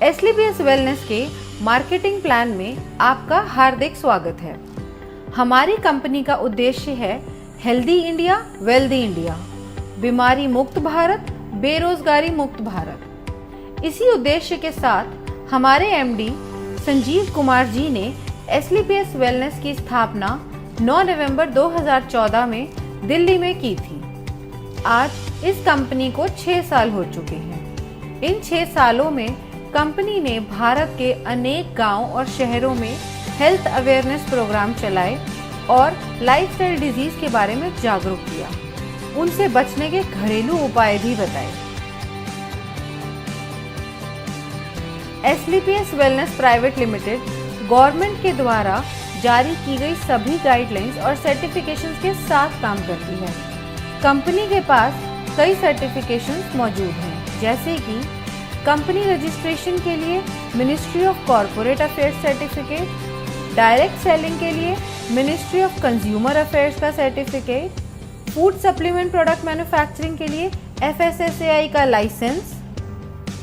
एसलीपीएस wellness के marketing plan में आपका हार्दिक स्वागत है। हमारी कंपनी का उद्देश्य है हेल्दी इंडिया, वेल्दी इंडिया, बीमारी मुक्त भारत, बेरोजगारी मुक्त भारत। इसी उद्देश्य के साथ हमारे एमडी संजीव कुमार जी ने एसलीपीएस वेलनेस की स्थापना 9 नवंबर 2014 में दिल्ली में की थी। आज इस कंपनी को 6 साल हो चुके हैं। इन 6 सालों में कंपनी ने भारत के अनेक गांव और शहरों में हेल्थ अवेयरनेस प्रोग्राम चलाए और लाइफस्टाइल डिजीज के बारे में जागरूक किया, उनसे बचने के घरेलू उपाय भी बताए। एसलीपीएस वेलनेस प्राइवेट लिमिटेड गवर्नमेंट के द्वारा जारी की गई सभी गाइडलाइंस और सर्टिफिकेशंस के साथ काम करती है। कंपनी के पास कई सर्टिफिकेशंस मौजूद हैं, जैसे कि कंपनी रजिस्ट्रेशन के लिए ministry of corporate affairs certificate, direct selling के लिए मिनिस्ट्री ऑफ कंज्यूमर अफेयर्स का certificate, food supplement product manufacturing के लिए FSSAI का licence,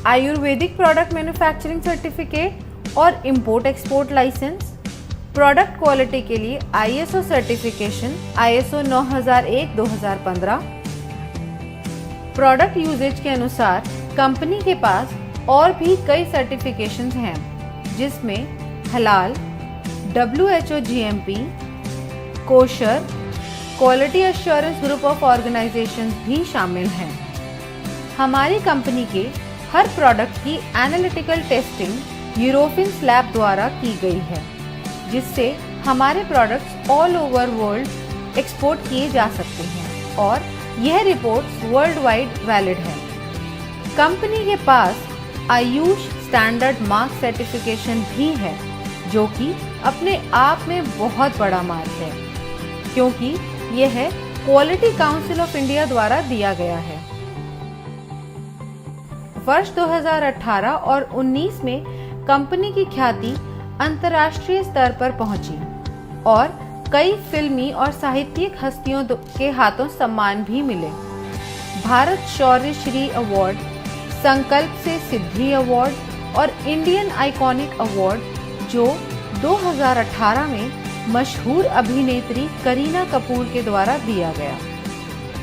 Ayurvedic product manufacturing certificate और import export licence, product quality के लिए ISO certification ISO 9001-2015। Product usage के अनुसार कंपनी के पास और भी कई सर्टिफिकेशंस हैं, जिसमें हलाल, WHO GMP, kosher, quality assurance group of organisations भी शामिल हैं। हमारी कंपनी के हर प्रोडक्ट की एनालिटिकल टेस्टिंग यूरोपियन लैब द्वारा की गई है, जिससे हमारे products all over world export किए जा सकते हैं और यह रिपोर्ट्स वर्ल्ड वाइड वैलिड है। कंपनी के पास आयुष स्टैंडर्ड मार्क सर्टिफिकेशन भी है, जो कि अपने आप में बहुत बड़ा मार्क है, क्योंकि यह क्वालिटी काउंसिल ऑफ इंडिया द्वारा दिया गया है। वर्ष 2018 और 19 में कंपनी की ख्याति अंतर्राष्ट्रीय स्तर पर पहुंची और कई फिल्मी और साहित्यिक हस्तियों के हाथों सम्मान भी मिले। भारत शौर्य श्री अवार्ड, संकल्प से सिद्धि अवार्ड और इंडियन आइकॉनिक अवार्ड, जो 2018 में मशहूर अभिनेत्री करीना कपूर के द्वारा दिया गया।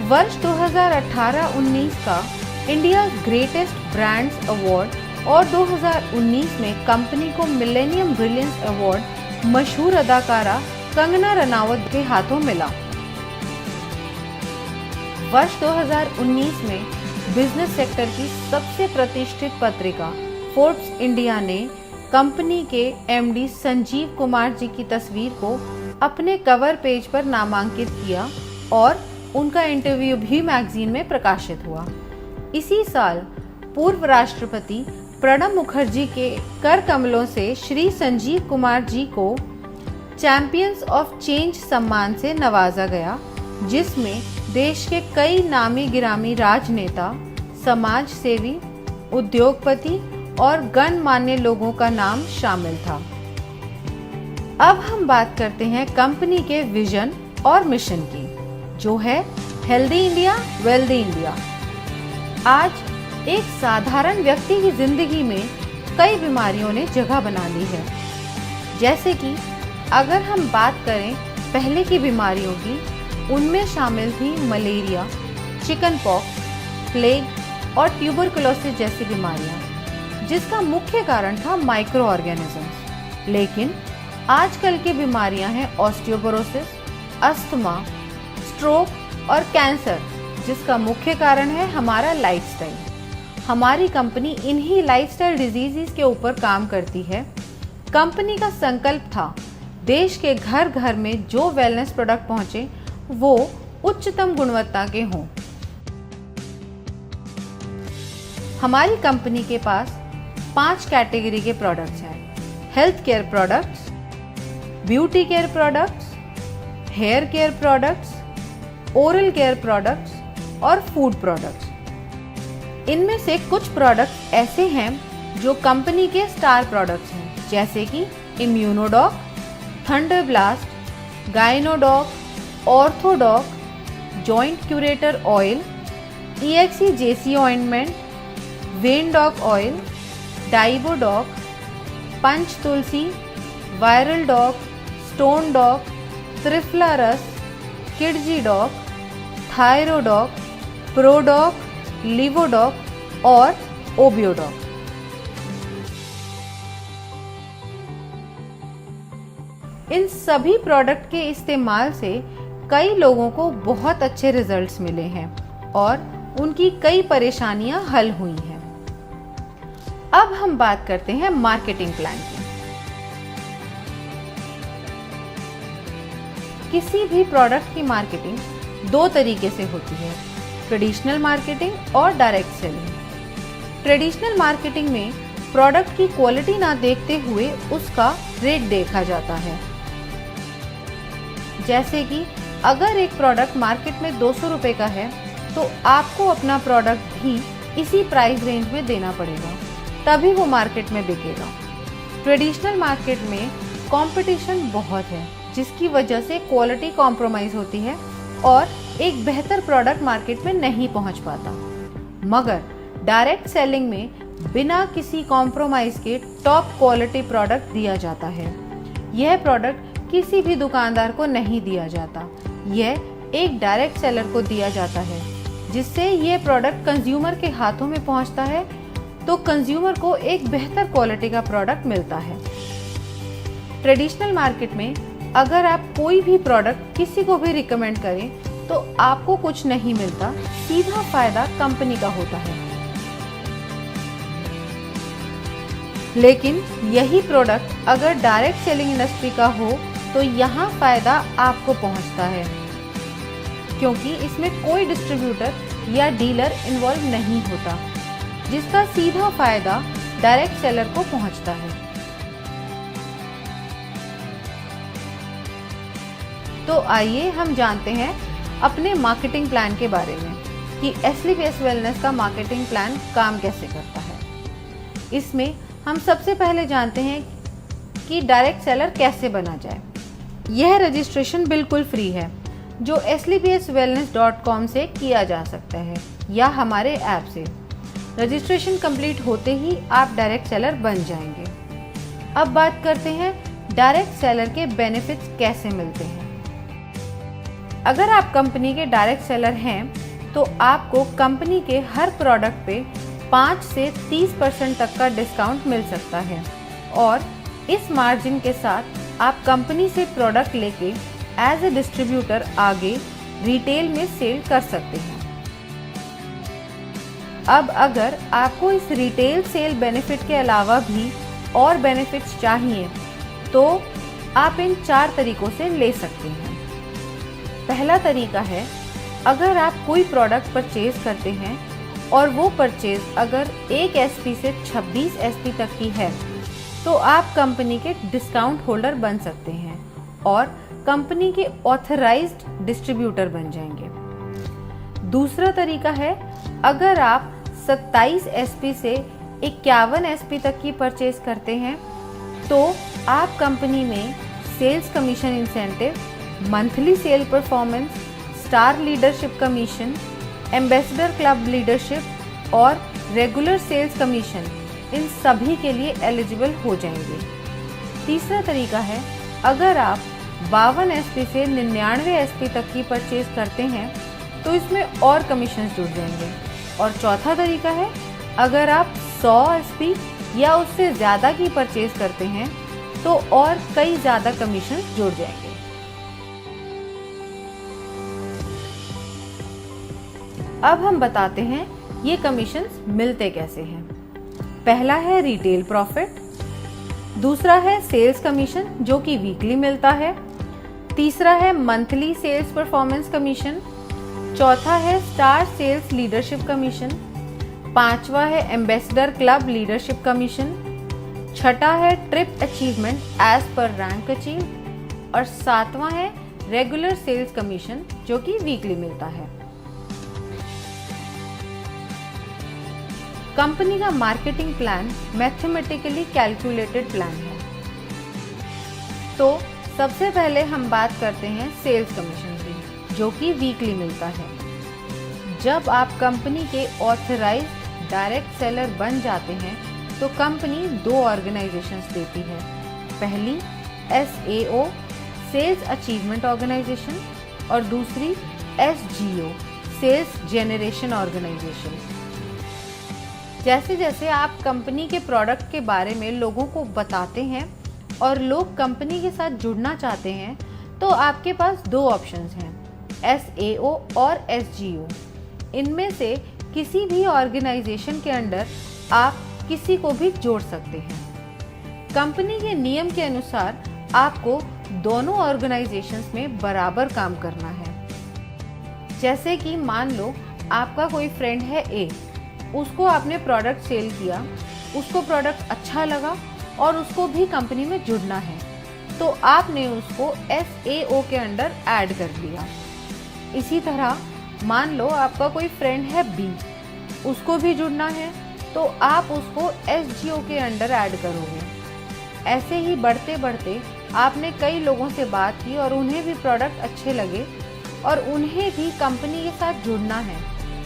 वर्ष 2018-19 का इंडिया ग्रेटेस्ट ब्रांड्स अवार्ड और 2019 में कंपनी को मिलेनियम ब्रिलियंस अवार्ड मशहूर अदाकारा कंगना रनावत के हाथों मिला। वर्ष 2019 में बिजनेस सेक्टर की सबसे प्रतिष्ठित पत्रिका फोर्ब्स इंडिया ने कंपनी के एमडी संजीव कुमार जी की तस्वीर को अपने कवर पेज पर नामांकित किया और उनका इंटरव्यू भी मैगजीन में प्रकाशित हुआ। इसी साल पूर्व राष्ट्रपति प्रणब मुखर्जी के कर कमलों से श्री संजीव कुमार जी को चैंपियंस ऑफ चेंज सम्मान से नवाजा गया, जिसमें देश के कई नामी गिरामी राजनेता, समाज सेवी, उद्योगपति और गणमान्य लोगों का नाम शामिल था। अब हम बात करते हैं कंपनी के विजन और मिशन की, जो है हेल्दी इंडिया, वेल्दी इंडिया। आज एक साधारण व्यक्ति की जिंदगी में कई बीमारियों ने जगह बना ली है। जैसे कि अगर हम बात करें पहले की बीमारियों की, उनमें शामिल थी मलेरिया, चिकन पॉक्स, प्लेग और ट्यूबरकुलोसिस जैसी बीमारियां, जिसका मुख्य कारण था माइक्रो ऑर्गेनिजम्स। लेकिन आजकल की बीमारियां हैं ऑस्टियोपोरोसिस, अस्थमा, स्ट्रोक और कैंसर, जिसका मुख्य कारण है हमारा लाइफस्टाइल। हमारी कंपनी इन्हीं लाइफस्टाइल डिजीजेस के ऊपर काम करती है। कंपनी का संकल्प था देश के घर घर में जो वेलनेस प्रोडक्ट पहुंचे वो उच्चतम गुणवत्ता के हों। हमारी कंपनी के पास 5 कैटेगरी के प्रोडक्ट्स हैं: health care products, beauty care products, hair care products, oral care products और फूड प्रोडक्ट्स। इनमें से कुछ प्रोडक्ट्स ऐसे हैं जो कंपनी के स्टार प्रोडक्ट्स हैं, जैसे कि Immunodoc, thunder blast, Gynodoc, Orthodoc, joint curator oil, EXE JC ointment, vein doc oil, Diabodoc, Panch Tulsi, viral doc, stone doc, Triphala Ras, Kidzy dock, Thyrodoc, प्रोडॉक, लिवोडॉक और ओबियोडॉक। इन सभी प्रोडक्ट के इस्तेमाल से कई लोगों को बहुत अच्छे रिजल्ट्स मिले हैं और उनकी कई परेशानियां हल हुई हैं। अब हम बात करते हैं मार्केटिंग प्लान की। किसी भी प्रोडक्ट की मार्केटिंग दो तरीके से होती है, ट्रेडिशनल मार्केटिंग और डायरेक्ट सेलिंग। ट्रेडिशनल मार्केटिंग में प्रोडक्ट की क्वालिटी ना देखते हुए उसका रेट देखा जाता है। जैसे कि अगर एक प्रोडक्ट मार्केट में 200 रुपए का है तो आपको अपना प्रोडक्ट भी इसी प्राइस रेंज में देना पड़ेगा, तभी वो मार्केट में बिकेगा। ट्रेडिशनल मार्केट में कंपटीशन बहुत है, जिसकी वजह से क्वालिटी कॉम्प्रोमाइज होती है और एक बेहतर प्रोडक्ट मार्केट में नहीं पहुंच पाता। मगर डायरेक्ट सेलिंग में बिना किसी कॉम्प्रोमाइज के टॉप क्वालिटी प्रोडक्ट दिया जाता है। यह प्रोडक्ट किसी भी दुकानदार को नहीं दिया जाता, यह एक डायरेक्ट सेलर को दिया जाता है, जिससे यह प्रोडक्ट कंज्यूमर के हाथों में पहुंचता है तो कंज्यूमर को एक बेहतर क्वालिटी का प्रोडक्ट मिलता है। ट्रेडिशनल मार्केट में अगर आप कोई भी प्रोडक्ट किसी को भी रिकमेंड करें तो आपको कुछ नहीं मिलता, सीधा फायदा कंपनी का होता है। लेकिन यही प्रोडक्ट अगर डायरेक्ट सेलिंग इंडस्ट्री का हो तो यहाँ फायदा आपको पहुँचता है, क्योंकि इसमें कोई डिस्ट्रीब्यूटर या डीलर इन्वॉल्व नहीं होता, जिसका सीधा फायदा डायरेक्ट सेलर को पहुँचता है। तो आइए हम जानते हैं अपने मार्केटिंग प्लान के बारे में कि SLPS वेलनेस का मार्केटिंग प्लान काम कैसे करता है। इसमें हम सबसे पहले जानते हैं कि डायरेक्ट सेलर कैसे बना जाए। यह रजिस्ट्रेशन बिल्कुल फ्री है, जो slpswellness.com से किया जा सकता है या हमारे ऐप से। रजिस्ट्रेशन कंप्लीट होते ही आप डायरेक्ट सेलर बन जाएंगे। अब बात करते हैं डायरेक्ट सेलर के बेनिफिट्स कैसे मिलते हैं। अगर आप कंपनी के डायरेक्ट सेलर हैं तो आपको कंपनी के हर प्रोडक्ट पे 5 से 30% तक का डिस्काउंट मिल सकता है और इस मार्जिन के साथ आप कंपनी से प्रोडक्ट लेके एज ए डिस्ट्रीब्यूटर आगे रिटेल में सेल कर सकते हैं। अब अगर आपको इस रिटेल सेल बेनिफिट के अलावा भी और बेनिफिट्स चाहिए तो आप इन 4 तरीकों से ले सकते हैं। पहला तरीका है, अगर आप कोई प्रोडक्ट परचेज करते हैं और वो परचेज अगर 1 SP से 26 SP तक की है तो आप कंपनी के डिस्काउंट होल्डर बन सकते हैं और कंपनी के ऑथराइज्ड डिस्ट्रीब्यूटर बन जाएंगे। दूसरा तरीका है, अगर आप 27 SP से 51 SP तक की परचेज करते हैं तो आप कंपनी में sales commission incentive, monthly sale performance, star leadership commission, ambassador club leadership और रेगुलर सेल्स कमीशन, इन सभी के लिए एलिजिबल हो जाएंगे। तीसरा तरीका है, अगर आप 52 SP से 99 SP तक की परचेज करते हैं तो इसमें और कमीशन जुड़ जाएंगे। और चौथा तरीका है, अगर आप 100 SP या उससे ज़्यादा की परचेज करते हैं तो और कई ज़्यादा कमीशन जुड़ जाएंगे। अब हम बताते हैं ये कमीशंस मिलते कैसे हैं। पहला है रिटेल प्रॉफिट, दूसरा है सेल्स कमीशन जो कि वीकली मिलता है, तीसरा है मंथली सेल्स परफॉर्मेंस कमीशन, चौथा है स्टार सेल्स लीडरशिप कमीशन, पांचवा है एम्बेसडर क्लब लीडरशिप कमीशन, छठा है ट्रिप अचीवमेंट एज पर रैंक अचीव और सातवां है रेगुलर सेल्स कमीशन जो कि वीकली मिलता है। कंपनी का marketing plan mathematically calculated plan है। तो सबसे पहले हम बात करते हैं सेल्स कमीशन की, जो कि वीकली मिलता है। जब आप कंपनी के ऑथराइज्ड डायरेक्ट सेलर बन जाते हैं तो कंपनी दो ऑर्गेनाइजेशंस देती है। पहली SAO सेल्स अचीवमेंट ऑर्गेनाइजेशन और दूसरी SGO सेल्स जेनरेशन ऑर्गेनाइजेशन। जैसे जैसे आप कंपनी के प्रोडक्ट के बारे में लोगों को बताते हैं और लोग कंपनी के साथ जुड़ना चाहते हैं तो आपके पास दो ऑप्शंस हैं, SAO और SGO। इनमें से किसी भी ऑर्गेनाइजेशन के अंडर आप किसी को भी जोड़ सकते हैं। कंपनी के नियम के अनुसार आपको दोनों ऑर्गेनाइजेशंस में बराबर काम करना है। जैसे कि मान लो आपका कोई फ्रेंड है A, उसको आपने प्रोडक्ट सेल किया, उसको प्रोडक्ट अच्छा लगा और उसको भी कंपनी में जुड़ना है, तो आपने उसको SAO के अंडर ऐड कर दिया। इसी तरह मान लो आपका कोई फ्रेंड है B, उसको भी जुड़ना है, तो आप उसको SGO के अंडर ऐड करोगे। ऐसे ही बढ़ते बढ़ते आपने कई लोगों से बात की और उन्हें भी प्रोडक्ट अच्छे लगे और उन्हें भी कंपनी के साथ जुड़ना है,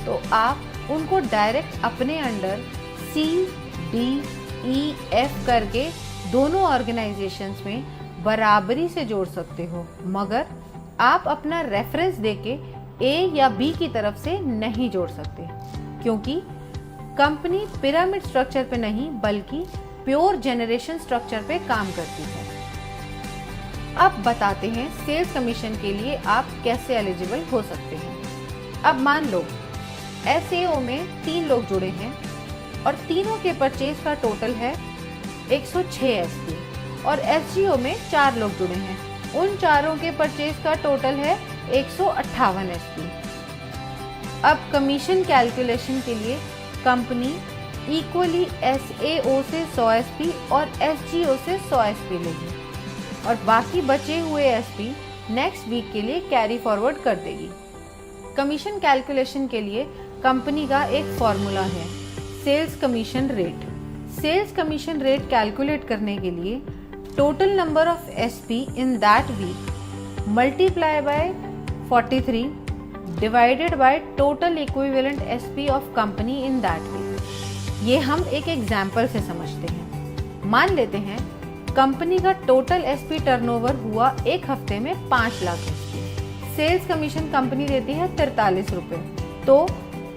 तो आप उनको डायरेक्ट अपने under C, D, E, F करके दोनों ऑर्गेनाइजेशंस में बराबरी से जोड़ सकते हो, मगर आप अपना रेफरेंस देके A या B की तरफ से नहीं जोड़ सकते, क्योंकि कंपनी पिरामिड स्ट्रक्चर पे नहीं बल्कि प्योर जनरेशन स्ट्रक्चर पे काम करती है। अब बताते हैं सेल्स कमीशन के लिए आप कैसे एलिजिबल हो सकते हैं। अब मान लो SAO में 3 लोग जुड़े हैं और तीनों के परचेज का टोटल है 106 SP और SGO में 4 लोग जुड़े हैं, उन चारों के परचेज का टोटल है 158 SP। अब कमीशन कैलकुलेशन के लिए कंपनी इक्वली SAO से 100 SP और SGO से 100 SP लेगी और बाकी बचे हुए SP नेक्स्ट वीक के लिए कैरी फॉरवर्ड कर देगी। कमीशन कैलकुलेशन के लिए कंपनी का एक फॉर्मूला है, sales commission rate. Sales commission rate calculate करने के लिए total number of SP in that week multiply by 43 divided by total equivalent SP of company in that week. ये हम एक एग्जाम्पल से समझते हैं। मान लेते हैं कंपनी का टोटल SP टर्नओवर हुआ एक हफ्ते में 5 lakh SP। Sales commission company देती है 43 रुपये, तो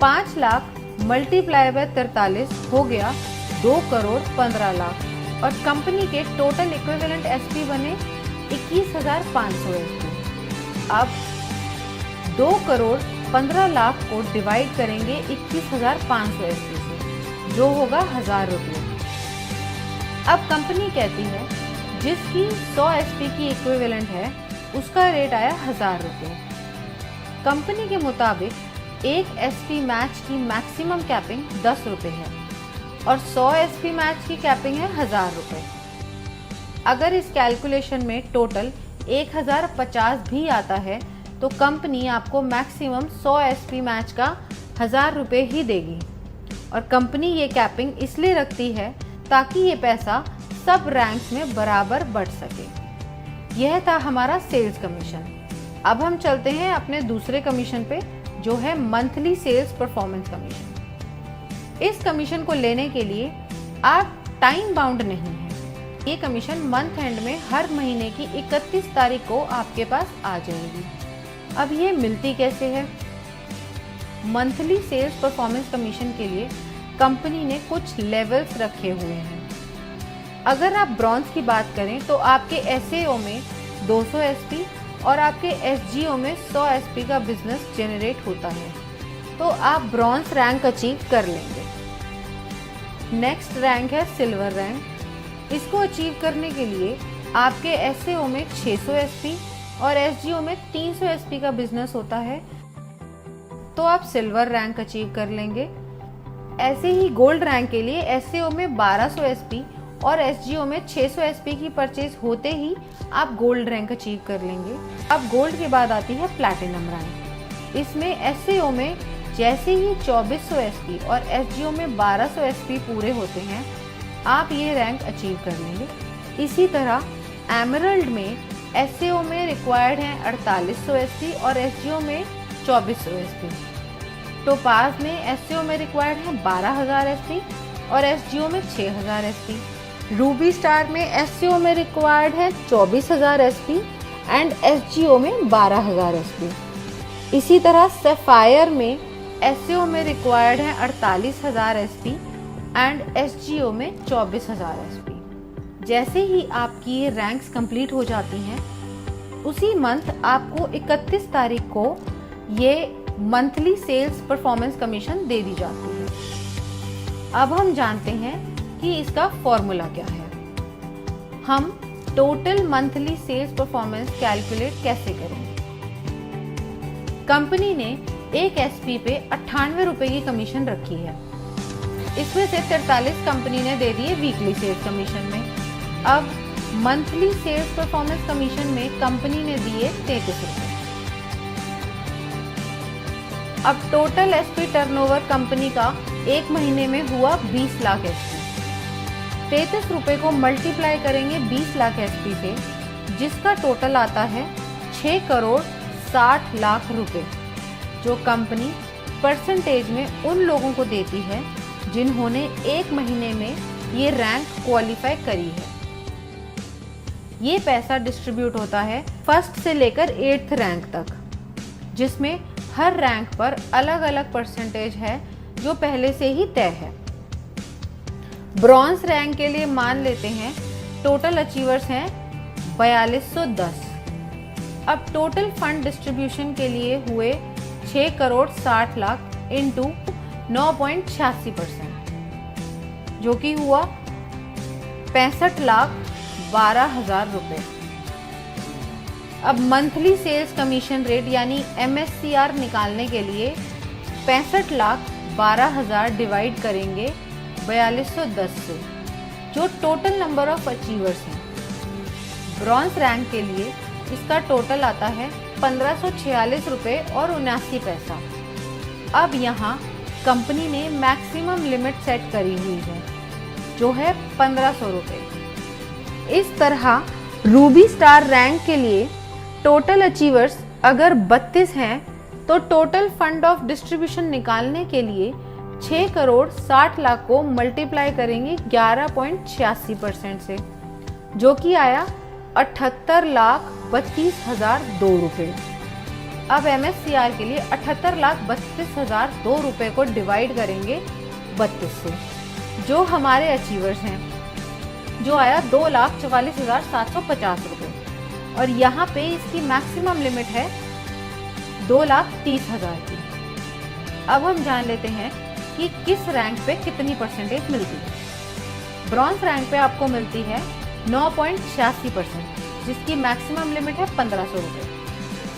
5 लाख मल्टीप्लाई बाय 43 हो गया 2 करोड़ 15 लाख और कंपनी के टोटल इक्विवेलेंट SP बने 21,500 SP। अब 2 करोड़ 15 लाख को डिवाइड करेंगे 21,500 SP से, जो होगा 1000 रुपये। अब कंपनी कहती है जिसकी 100 SP की इक्विवेलेंट है उसका रेट आया 1000 रुपये। कंपनी के मुताबिक एक SP मैच की मैक्सिमम कैपिंग 10 रुपये है और 100 SP मैच की कैपिंग है 1000 रुपये। अगर इस कैलकुलेशन में टोटल 1050 भी आता है तो कंपनी आपको मैक्सिमम 100 SP मैच का 1000 रुपये ही देगी और कंपनी ये कैपिंग इसलिए रखती है ताकि ये पैसा सब रैंक्स में बराबर बढ़ सके। यह था हमारा सेल्स कमीशन। अब हम चलते हैं अपने दूसरे कमीशन पे, जो है मंथली सेल्स परफॉर्मेंस कमीशन। इस कमीशन को लेने के लिए आप टाइम बाउंड नहीं है। ये कमीशन मंथ एंड में हर महीने की 31 तारीख को आपके पास आ जाएगी। अब ये मिलती कैसे है? मंथली सेल्स परफॉर्मेंस कमीशन के लिए कंपनी ने कुछ लेवल्स रखे हुए हैं। अगर आप ब्रॉन्ज की बात करें तो आपके SAO में 200 SP और आपके SGO में 100 SP का बिजनेस जनरेट होता है, तो आप ब्रॉन्ज रैंक अचीव कर लेंगे। नेक्स्ट रैंक है सिल्वर रैंक। इसको अचीव करने के लिए आपके SAO में 600 SP और SGO में 300 SP का बिजनेस होता है, तो आप सिल्वर रैंक अचीव कर लेंगे। ऐसे ही गोल्ड रैंक के लिए SAO में 1200 SP और SGO में 600 SP की परचेज होते ही आप गोल्ड रैंक अचीव कर लेंगे। अब गोल्ड के बाद आती है प्लैटिनम रैंक। इसमें SAO में जैसे ही 2400 SP और SGO में 1200 SP पूरे होते हैं, आप ये रैंक अचीव कर लेंगे। इसी तरह एमरल्ड में SAO में रिक्वायर्ड है 4800 SP और SGO में 2400 SP। टोपाज में SAO में रिक्वायर्ड है 12000 SP और SGO में 6000 SP। रूबी स्टार में SEO में रिक्वायर्ड है 24,000 SP एंड SGO में 12,000 SP। इसी तरह सैफायर में SEO में रिक्वायर्ड है 48,000 SP एंड SGO में 24,000 SP। जैसे ही आपकी ये रैंक्स कंप्लीट हो जाती हैं, उसी मंथ आपको 31 तारीख को ये मंथली सेल्स परफॉर्मेंस कमीशन दे दी जाती है। अब हम जानते हैं कि इसका फॉर्मूला क्या है। हम total monthly sales performance calculate कैसे करेंगे। कंपनी ने एक SP पे 98 रुपए की कमीशन रखी है। इसमें से 43 कंपनी ने दे दिए वीकली सेल्स कमीशन में। अब मंथली सेल्स परफॉर्मेंस कमीशन में कंपनी ने दिए 33 रुपए। अब टोटल SP टर्नओवर कंपनी का एक महीने में हुआ 20 लाख SP। 33 रुपए को मल्टीप्लाई करेंगे 20 लाख SP से, जिसका टोटल आता है 6 करोड़ 60 लाख रुपए, जो कंपनी परसेंटेज में उन लोगों को देती है जिन्होंने एक महीने में ये रैंक क्वालिफाई करी है। ये पैसा डिस्ट्रीब्यूट होता है फर्स्ट से लेकर 8th रैंक तक, जिसमें हर रैंक पर अलग अलग परसेंटेज है जो पहले से ही तय है। ब्रॉन्ज रैंक के लिए मान लेते हैं टोटल अचीवर्स हैं 4210। अब टोटल फंड डिस्ट्रीब्यूशन के लिए हुए 6 करोड़ 60 लाख इंटू 9.86%, जो कि हुआ 65,12,000 रुपए। अब मंथली सेल्स कमीशन रेट यानी MSCR निकालने के लिए 65,12,000 डिवाइड करेंगे 4210 से, जो टोटल नंबर ऑफ अचीवर्स हैं। ब्रॉन्ज रैंक के लिए इसका टोटल आता है 1546 रुपये और 79 पैसा। अब यहाँ कंपनी ने मैक्सिमम लिमिट सेट करी हुई है, जो है 1500 रुपये। इस तरह रूबी स्टार रैंक के लिए टोटल अचीवर्स अगर 32 हैं तो टोटल फंड ऑफ डिस्ट्रीब्यूशन निकालने के लिए 6 करोड़ 60 लाख को मल्टीप्लाई करेंगे 11.86% से, जो कि आया 78,32,002 रुपये। अब MSCR के लिए 78,32,002 रुपये को डिवाइड करेंगे 32 से, जो हमारे अचीवर्स हैं, जो आया 2,44,750 रुपये। और यहाँ पे इसकी मैक्सिमम लिमिट है 2,30,000 की। अब हम जान लेते हैं कि किस रैंक पे कितनी परसेंटेज मिलती है। ब्रॉन्ज रैंक पे आपको मिलती है 9.86%, जिसकी मैक्सिमम लिमिट है 1500 रुपये।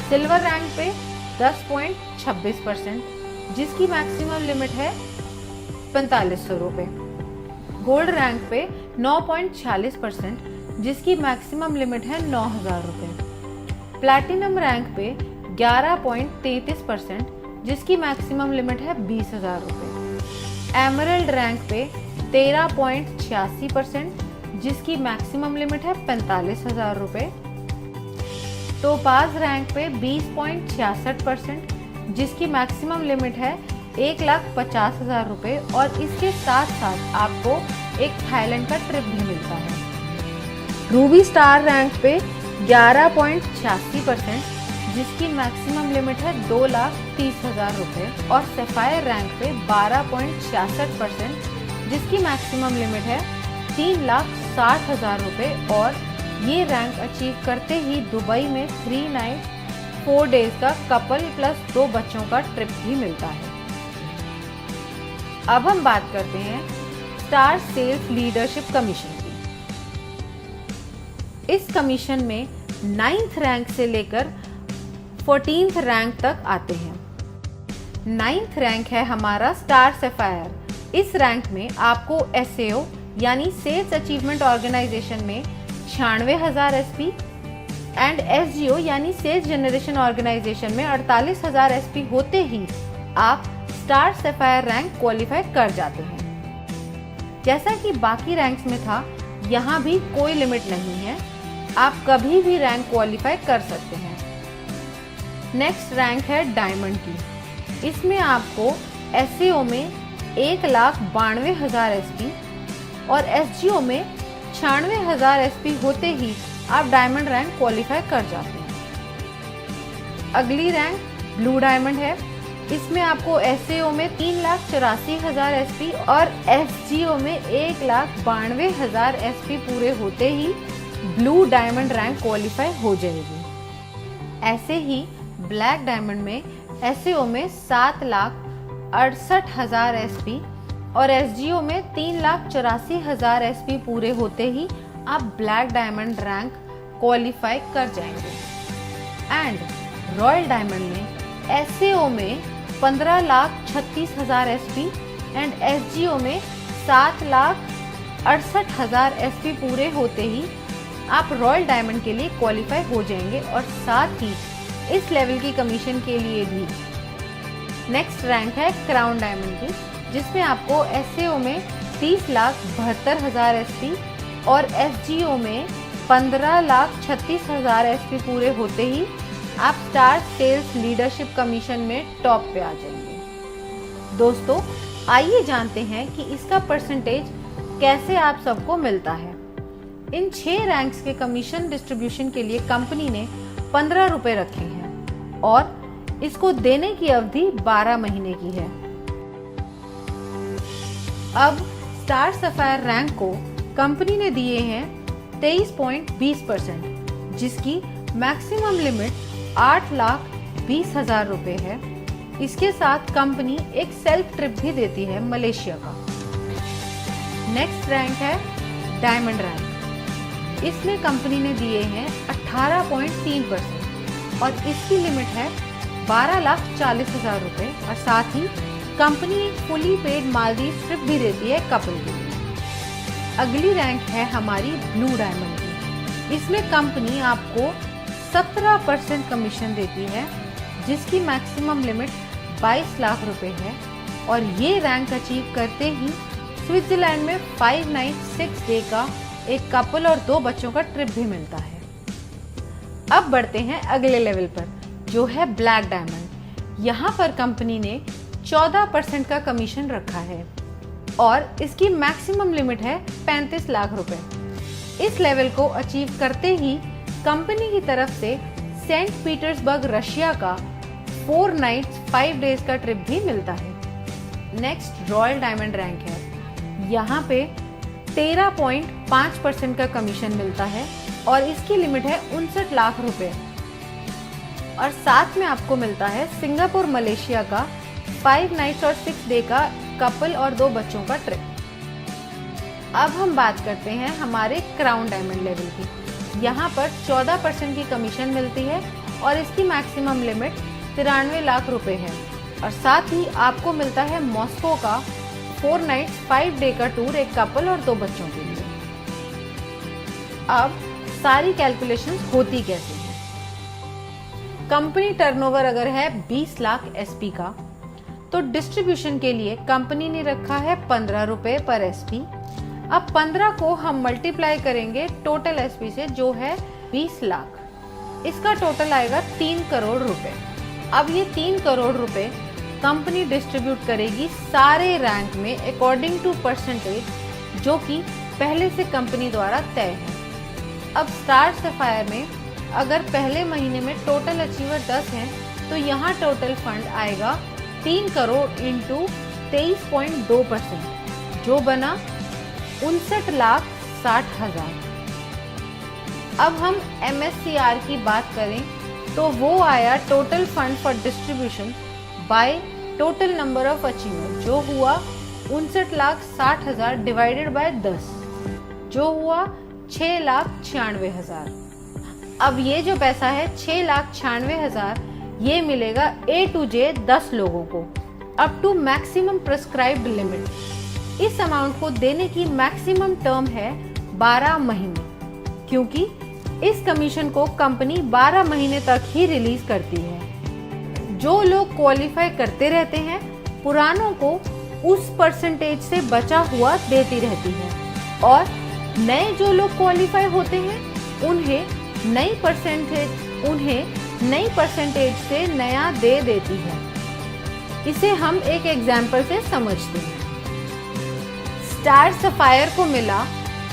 सिल्वर रैंक पे 10.26%, जिसकी मैक्सिमम लिमिट है 4500 रुपये। गोल्ड रैंक पे 9.46%, जिसकी मैक्सिमम लिमिट है 9,000 रुपये। प्लैटिनम रैंक पे 11.33%, जिसकी मैक्सिमम लिमिट है 20,000 रुपये। एमरल्ड रैंक पे 13.86%, जिसकी मैक्सिमम लिमिट है 45,000 रुपये। टोपाज रैंक पे 20.66%, जिसकी मैक्सिमम लिमिट है 1,50,000 रुपये। और इसके साथ साथ आपको एक थाईलैंड का ट्रिप भी मिलता है। रूबी स्टार रैंक पे 11.86%, जिसकी मैक्सिमम लिमिट है 2,30,000 रुपये। और सैफायर रैंक पे 12.66%, जिसकी मैक्सिमम लिमिट है 3,60,000 रुपये। और ये रैंक अचीव करते ही दुबई में 3 नाइट 4 डेज का कपल प्लस 2 बच्चों का ट्रिप भी मिलता है। अब हम बात करते हैं स्टार सेल्स लीडरशिप कमीशन की। इस कमीशन में 9th रैंक से लेकर 14th रैंक तक आते हैं। 9th रैंक है हमारा स्टार सैफायर। इस रैंक में आपको SAO यानी सेल्स अचीवमेंट ऑर्गेनाइजेशन में 96,000 SP एंड SGO यानी सेल्स जनरेशन ऑर्गेनाइजेशन में 48,000 SP होते ही आप स्टार सैफायर रैंक क्वालिफाई कर जाते हैं। जैसा कि बाकी रैंक्स में था, यहाँ भी कोई लिमिट नहीं है, आप कभी भी रैंक क्वालिफाई कर सकते हैं। नेक्स्ट रैंक है डायमंड की। इसमें आपको SAO में 1,92,000 SP और SGO में 96,000 SP होते ही आप डायमंड रैंक क्वालिफाई कर जाते हैं। अगली रैंक ब्लू डायमंड है। इसमें आपको SAO में 3,84,000 SP और SGO में 1,92,000 SP पूरे होते ही ब्लू डायमंड रैंक क्वालिफाई हो जाएगी। ऐसे ही ब्लैक डायमंड में SAO में 7,68,000 SP और SGO में 3,84,000 SP पूरे होते ही आप ब्लैक डायमंड रैंक क्वालिफाई कर जाएंगे। एंड रॉयल डायमंड में SAO में 15,36,000 SP एंड SGO में 7,68,000 SP पूरे होते ही आप रॉयल डायमंड के लिए क्वालिफाई हो जाएंगे और साथ ही इस लेवल की कमीशन के लिए भी। नेक्स्ट रैंक है क्राउन डायमंड की, जिसमें आपको SAO में 30,72,000 SP और SGO में 15,36,000 SP पूरे होते ही आप स्टार सेल्स लीडरशिप कमीशन में टॉप पे आ जाएंगे। दोस्तों, आइए जानते हैं कि इसका परसेंटेज कैसे आप सबको मिलता है। इन 6 रैंक्स के कमीशन डिस्ट्रीब्यूशन के लिए कंपनी ने 15 रुपए रखे हैं और इसको देने की अवधि 12 महीने की है। अब स्टार सफायर रैंक को कंपनी ने दिए हैं 23.20%, जिसकी मैक्सिमम लिमिट 8,20,000 रुपए है। इसके साथ कंपनी एक सेल्फ ट्रिप भी देती है मलेशिया का। नेक्स्ट रैंक है डायमंड रैंक। इसमें कंपनी ने दिए हैं 18.3% और इसकी लिमिट है 12,40,000 रुपए और साथ ही कंपनी एक फुली पेड मालदीव ट्रिप भी देती है कपल के लिए। अगली रैंक है हमारी ब्लू डायमंड की। इसमें कंपनी आपको 17% कमीशन देती है, जिसकी मैक्सिमम लिमिट 22 लाख रुपए है और ये रैंक अचीव करते ही स्विट्जरलैंड में 5 नाइट 6 डे का एक कपल और 2 बच्चों का ट्रिप भी मिलता है। अब बढ़ते हैं अगले लेवल पर, जो है ब्लैक डायमंड। यहाँ पर कंपनी ने 14% का कमीशन रखा है और इसकी मैक्सिमम लिमिट है 35 लाख रुपए। इस लेवल को अचीव करते ही कंपनी की तरफ से सेंट पीटर्सबर्ग रशिया का 4 नाइट्स 5 डेज का ट्रिप भी मिलता है। नेक्स्ट रॉयल डायमंड रैंक है। यहाँ पे 13.5% का कमीशन मिलता है और इसकी लिमिट है 59 लाख रुपए और साथ में आपको मिलता है सिंगापुर मलेशिया का 5 नाइट्स और 6 डे का कपल और 2 बच्चों का ट्रिप। अब हम बात करते हैं हमारे क्राउन डायमंड लेवल की। यहाँ पर 14% की कमीशन मिलती है और इसकी मैक्सिमम लिमिट 93 लाख रुपए है और साथ ही आपको मिलता है मॉस्को का 4 नाइट्स 5 डे का टूर एक कपल और 2 बच्चों के लिए। अब सारी कैलकुलेशंस होती कैसे हैं। कंपनी टर्नओवर अगर है 20 लाख SP का, तो डिस्ट्रीब्यूशन के लिए कंपनी ने रखा है 15 रुपए पर SP। अब 15 को हम मल्टीप्लाई करेंगे टोटल SP से, जो है 20 लाख। इसका टोटल आएगा 3 करोड़ रुपए। अब ये 3 करोड़ रुपए कंपनी डिस्ट्रीब्यूट करेगी सारे रैंक में अकॉर्डिंग टू परसेंटेज, जो कि पहले से कंपनी द्वारा तय है। अब स्टार सफायर में अगर पहले महीने में टोटल अचीवर 10 हैं, तो यहाँ टोटल फंड आएगा 3 करोड़ इंटू 23.2%, जो बना 59,60,000। अब हम MSCR की बात करें तो वो आया total fund for distribution by total number of achiever, जो हुआ 59,60,000 डिवाइडेड बाय 10, जो हुआ 6,96,000। अब ये जो पैसा है 6,96,000 ये मिलेगा A to J 10 लोगों को up to maximum prescribed limit. इस अमाउंट को देने की मैक्सिमम टर्म है 12 महीने, क्योंकि इस कमीशन को कंपनी 12 महीने तक ही रिलीज करती है। जो लोग क्वालिफाई करते रहते हैं, पुरानों को उस परसेंटेज से बचा हुआ देती रहती है और नए जो लोग क्वालिफाई होते हैं उन्हें नई परसेंटेज से नया दे देती है। इसे हम एक एग्जाम्पल से समझते हैं। स्टार सफायर को मिला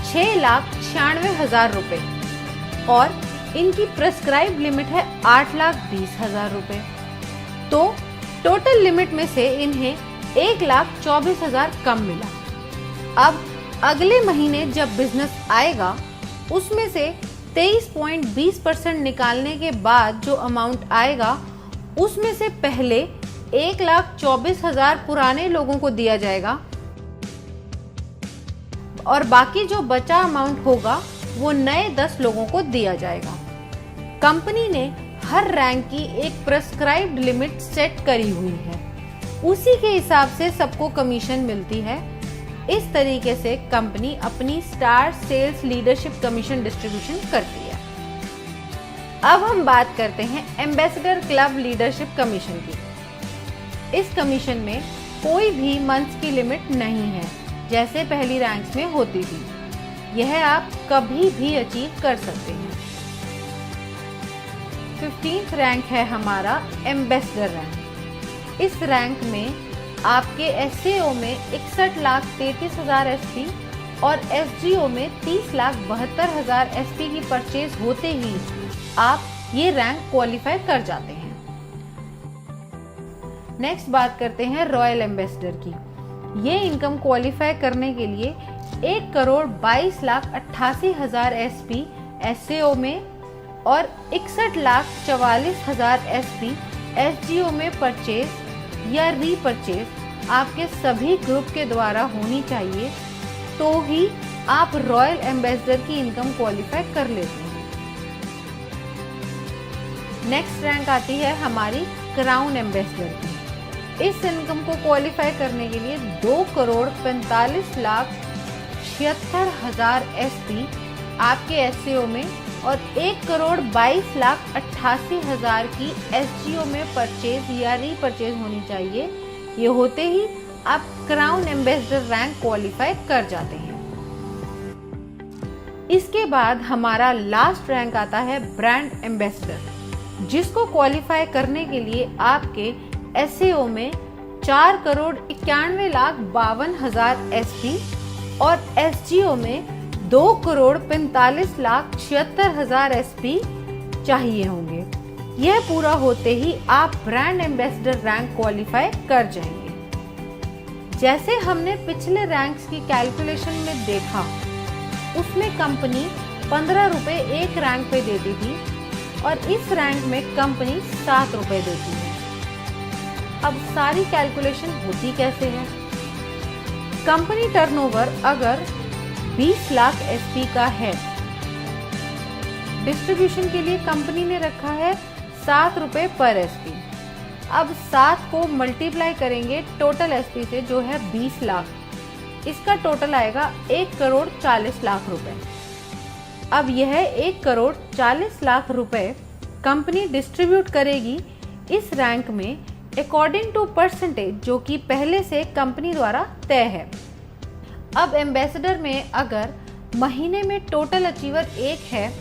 6,96,000 रुपए और इनकी प्रेस्क्राइब लिमिट है 8,20,000 रुपए। तो टोटल लिमिट में से इन्हें 1,24,000 कम मिला। अब अगले महीने जब बिजनेस आएगा उसमें से 23.20% निकालने के बाद जो अमाउंट आएगा उसमें से पहले 1,24,000 पुराने लोगों को दिया जाएगा और बाकी जो बचा अमाउंट होगा वो नए 10 लोगों को दिया जाएगा। कंपनी ने हर रैंक की एक प्रेस्क्राइब्ड लिमिट सेट करी हुई है, उसी के हिसाब से सबको कमीशन मिलती है। इस तरीके से कंपनी अपनी star sales leadership commission distribution करती है। अब हम बात करते हैं एम्बेसडर क्लब लीडरशिप कमीशन की। इस कमीशन में कोई भी मंथ की लिमिट नहीं है जैसे पहली रैंक्स में होती थी। यह आप कभी भी अचीव कर सकते हैं। 15th रैंक है हमारा एम्बेसडर रैंक। इस रैंक में आपके एसएओ में 61,33,000 एसपी और एसजीओ में 30,72,000 एसपी की परचेज होते ही आप ये रैंक क्वालिफाई कर जाते हैं। नेक्स्ट बात करते हैं रॉयल एम्बेसडर की। ये इनकम क्वालिफाई करने के लिए 1,22,88,000 एसपी एसएओ में और 61,44,000 एसपी एसजीओ में परचेज या रीपरचेज आपके सभी ग्रुप के द्वारा होनी चाहिए, तो ही आप रॉयल एम्बेसडर की इनकम क्वालिफाई कर लेते हैं। नेक्स्ट रैंक आती है हमारी क्राउन एम्बेसडर की। इस इनकम को क्वालिफाई करने के लिए 2,45,76,000 एसपी आपके एससीओ में और 1,22,88,000 की एसजीओ में परचेज या रीपरचेज होनी चाहिए। ये होते ही आप क्राउन एम्बेसडर रैंक क्वालिफाई कर जाते हैं। इसके बाद हमारा लास्ट रैंक आता है ब्रांड एम्बेसडर, जिसको क्वालिफाई करने के लिए आपके एसएओ में 4,91,52,000 एसपी और एसजीओ में 2,45,76,000 एसपी चाहिए होंगे। यह पूरा होते ही आप ब्रांड एम्बेसडर रैंक क्वालिफाई कर जाएंगे। जैसे हमने पिछले रैंक्स की कैलकुलेशन में देखा, उसमें कंपनी 15 रुपए एक रैंक पे देती थी और इस रैंक में कंपनी 7 रुपए देती है। अब सारी कैलकुलेशन होती कैसे है? कंपनी टर्नओवर अगर 20 लाख एसपी का है, डिस्ट्रीब्यूशन के लिए कंपनी ने रखा है 7 रुपए पर एसपी। अब 7 को मल्टीप्लाई करेंगे टोटल एसपी से जो है 20 लाख, इसका टोटल आएगा 1,40,00,000 रुपए। अब यह 1,40,00,000 रुपए कंपनी डिस्ट्रीब्यूट करेगी इस रैंक में अकॉर्डिंग टू परसेंटेज, जो कि पहले से कंपनी द्वारा तय है। अब एम्बेसडर में अगर महीने में टोटल अचीवर 1 है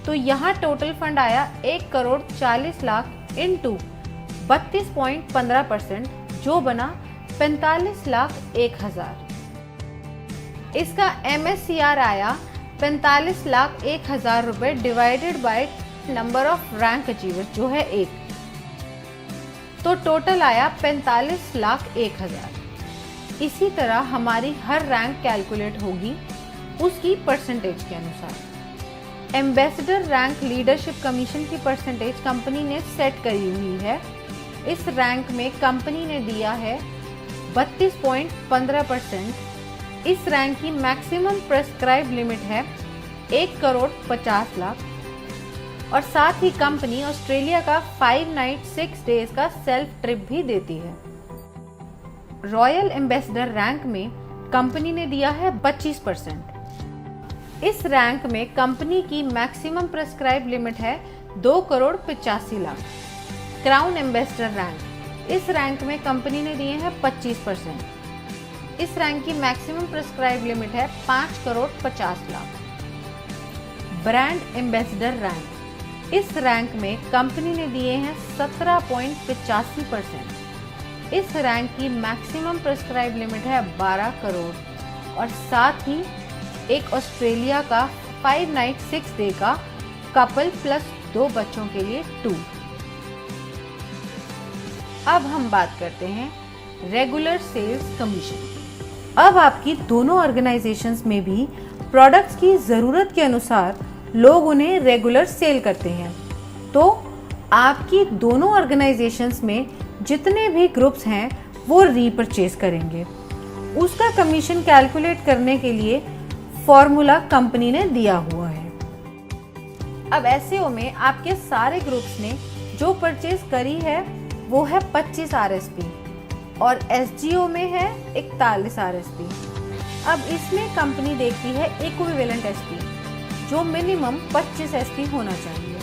तो यहाँ टोटल फंड आया 1,40,00,000 इंटू 32.15%, जो बना 45,01,000। इसका MSCR आया 45,01,000 रुपए divided by number of rank achiever जो है 1, तो टोटल आया 45,01,000। इसी तरह हमारी हर रैंक कैलकुलेट होगी उसकी परसेंटेज के अनुसार। एम्बेसडर रैंक लीडरशिप कमीशन की परसेंटेज कंपनी ने सेट करी हुई है। इस रैंक में कंपनी ने दिया है 32.15%। इस रैंक की मैक्सिमम प्रेस्क्राइब लिमिट है 1,50,00,000 और साथ ही कंपनी ऑस्ट्रेलिया का 5 नाइट 6 डेज का सेल्फ ट्रिप भी देती है। रॉयल एम्बेसडर रैंक में कंपनी ने दिया है 25%। इस रैंक में कंपनी की मैक्सिमम प्रेस्क्राइब लिमिट है 2,85,00,000। क्राउन एम्बेसडर रैंक, इस रैंक में कंपनी ने दिए हैं 25%। इस रैंक की मैक्सिमम प्रेस्क्राइब लिमिट है 5,50,00,000। ब्रांड एम्बेसडर रैंक, इस रैंक में कंपनी ने दिए हैं 17.85%। इस रैंक की मैक्सिमम प्रेस्क्राइब लिमिट है 12 करोड़ और साथ ही एक ऑस्ट्रेलिया का 5 नाइट 6 डे का कपल प्लस 2 बच्चों के लिए टूर। अब हम बात करते हैं रेगुलर सेल्स कमीशन। अब आपकी दोनों ऑर्गेनाइजेशंस में भी प्रोडक्ट्स की ज़रूरत के अनुसार लोग उन्हें रेगुलर सेल करते हैं, तो आपकी दोनों ऑर्गेनाइजेशंस में जितने भी ग्रुप्स हैं वो रीपरचेज करेंगे। उसका कमीशन कैलकुलेट करने के लिए फॉर्मूला कंपनी ने दिया हुआ है। अब एसईओ में आपके सारे ग्रुप्स ने जो परचेज करी है वो है 25 RSP और एसजीओ में है 41 RSP। अब इसमें कंपनी देखती है इक्विवेलेंट एसपी जो मिनिमम 25 एसपी होना चाहिए।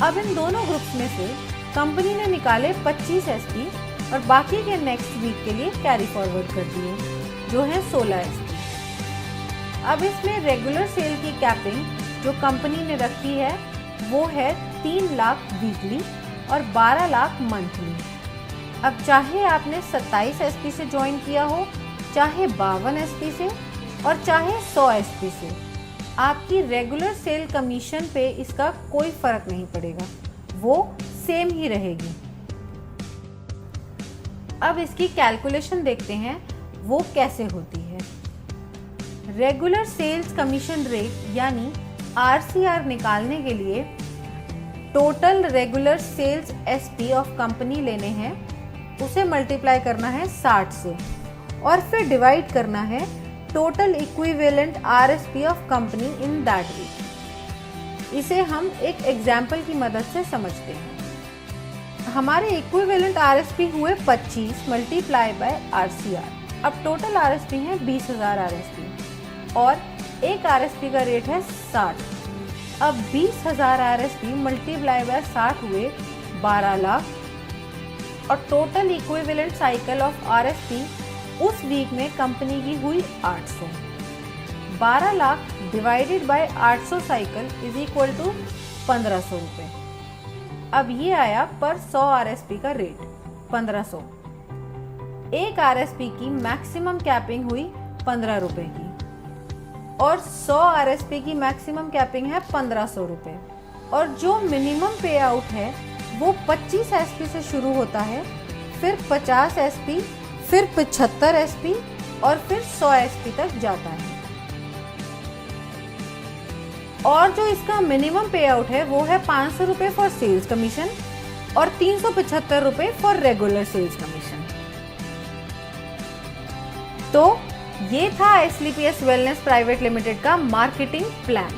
अब इन दोनों ग्रुप्स में से कंपनी ने निकाले 25 एसपी और बाकी के नेक्स्ट वीक के लिए कैरी फॉरवर्ड कर दिए जो है 16 एसपी। अब इसमें रेगुलर सेल की कैपिंग जो कंपनी ने रखी है वो है 3 लाख वीकली और 12 लाख मंथली। अब चाहे आपने 27 एसपी से ज्वाइन किया हो, चाहे 52 एसपी से और चाहे 100 एसपी से, आपकी रेगुलर सेल कमीशन पे इसका कोई फर्क नहीं पड़ेगा, वो सेम ही रहेगी। अब इसकी कैलकुलेशन देखते हैं वो कैसे होती है। रेगुलर सेल्स कमीशन रेट यानी RCR निकालने के लिए total regular sales SP of company लेने हैं, उसे मल्टीप्लाई करना है 60 से और फिर डिवाइड करना है total equivalent RSP of company in that week. इसे हम एक एग्जाम्पल की मदद से समझते हैं। हमारे इक्विवेलेंट RSP हुए 25 मल्टीप्लाई बाय RCR। अब टोटल RSP है 20,000 RSP और एक RSP का रेट है 60। अब 20,000 RSP मल्टीप्लाई बाय 60 हुए 12 लाख और total equivalent cycle of RSP उस वीक में कंपनी की हुई 800। 12 lakh divided by 800 cycle is equal to 1500 रुपये। अब ये आया पर 100 RSP का रेट 1500। एक RSP की मैक्सिमम कैपिंग हुई 15 रुपये की और 100 RSP की मैक्सिमम कैपिंग है 1500 रुपये और जो मिनिमम पे आउट है वो 25 एसपी से शुरू होता है, फिर 50 एसपी, फिर 75 एसपी और फिर 100 एसपी तक जाता है। और जो इसका मिनिमम पे आउट है वो है 500 रुपये फॉर सेल्स कमीशन और 375 रुपये फॉर रेगुलर सेल्स कमीशन। तो ये था SLPS वेलनेस प्राइवेट लिमिटेड का मार्केटिंग प्लान।